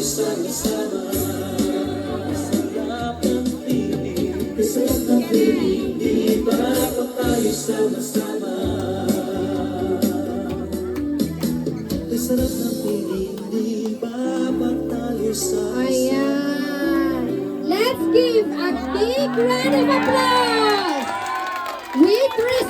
sama-sama. Sarap ng piling, sarap ng piling, di ba pa tayo sama-sama? Sarap ng piling, di ba pa tayo sama-sama? Ayan. Let's give a big round of applause with respect.